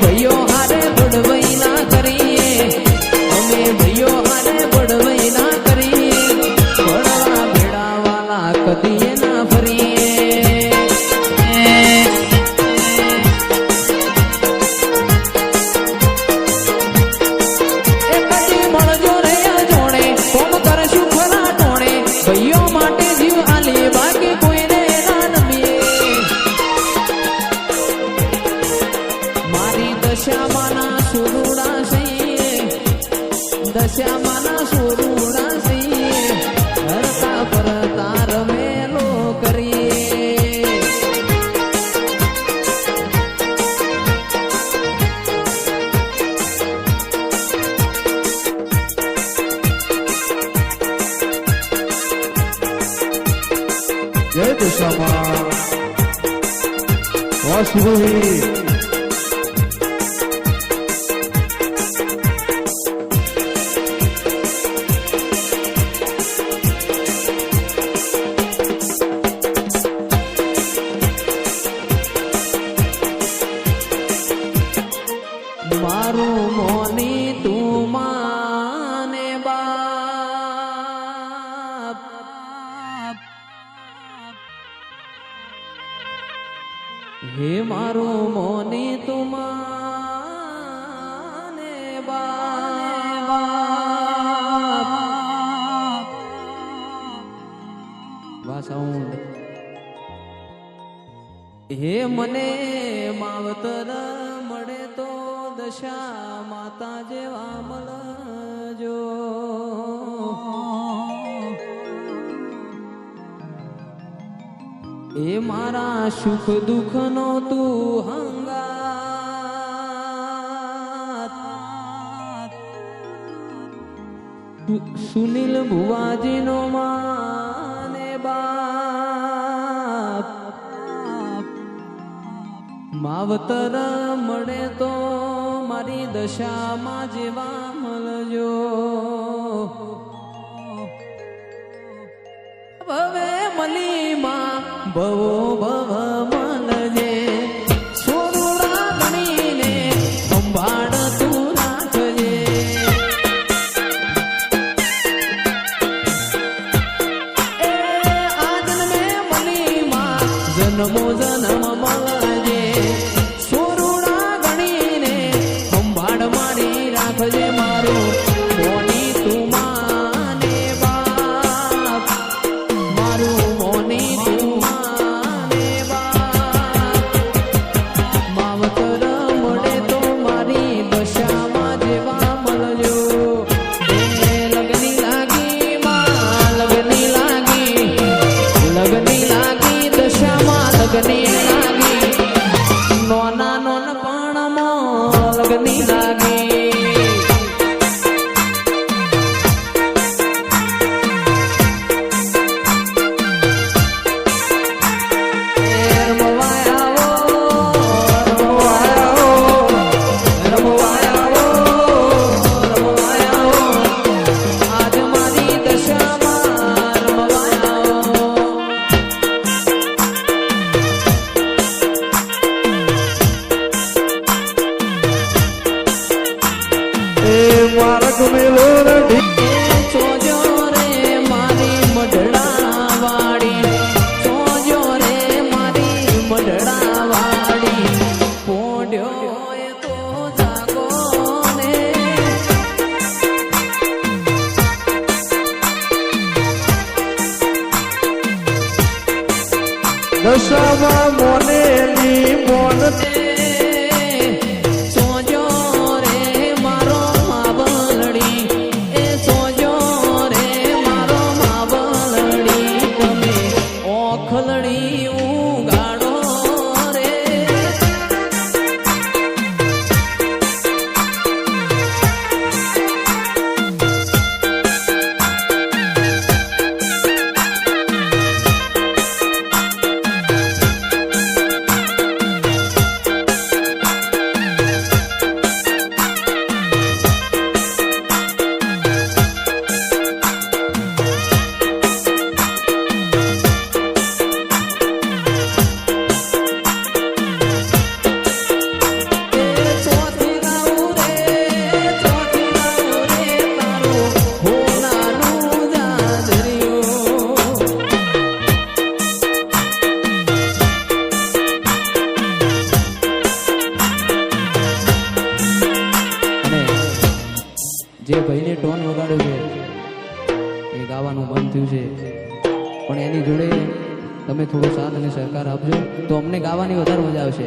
ભાઈઓ દશામાના સુરુડા સઈએ દશામાના સુરુડા સઈએ હરતા ફરતા રમેલો કરીએ જય દશામાં વાસુદેવી મારું મોની તું માને બાપ હે મારું મોની તું માને બાપ વાહ સાઉન્ડ હે મને માવતર મળે તો દશા માતા જેવા મળજો એ મારા સુખ દુઃખ નો તું હંગાત સુનિલ ભુવાજી નો માને બાપ માવતર મળે તો મારી દશામાં જેવા મળજો ભવે મલીમાં ભવો ભવ મળજે સોરુડા ગણીને સંભાળ તું રાખજે એ આ જન્મે મલીમાં જન્મો જન્મ મળજે સોરુડા ગણીને સંભાળ મારી રાખજે મારું મોની તું માને બાપ મારું મોની તું માને બાપ માવતર મળે તો મારી દશામાં જેવા મળજો લગની લાગી માં લગની લાગી દશામાં લગની લાગી નોના નોન પણ લગની લાગી માર્ગ મેલો ચોજો રે મારી મઢડા વાડી ચોજો રે મારી મઢડા વાડી પોડ્યો એ તો જાગો ને દશામાં મોનેલી મોન સોજો રે મારો માવલડી એ સોજો રે મારો માવલડી તમે ઓખલડી ઉગાડો રે જે ભાઈને ટોન વગાડ્યો છે એ ગાવાનું બંધ થયું છે, પણ એની જોડે તમે થોડો સાથ અને સહકાર આપજો તો અમને ગાવાની વધારે મજા આવશે.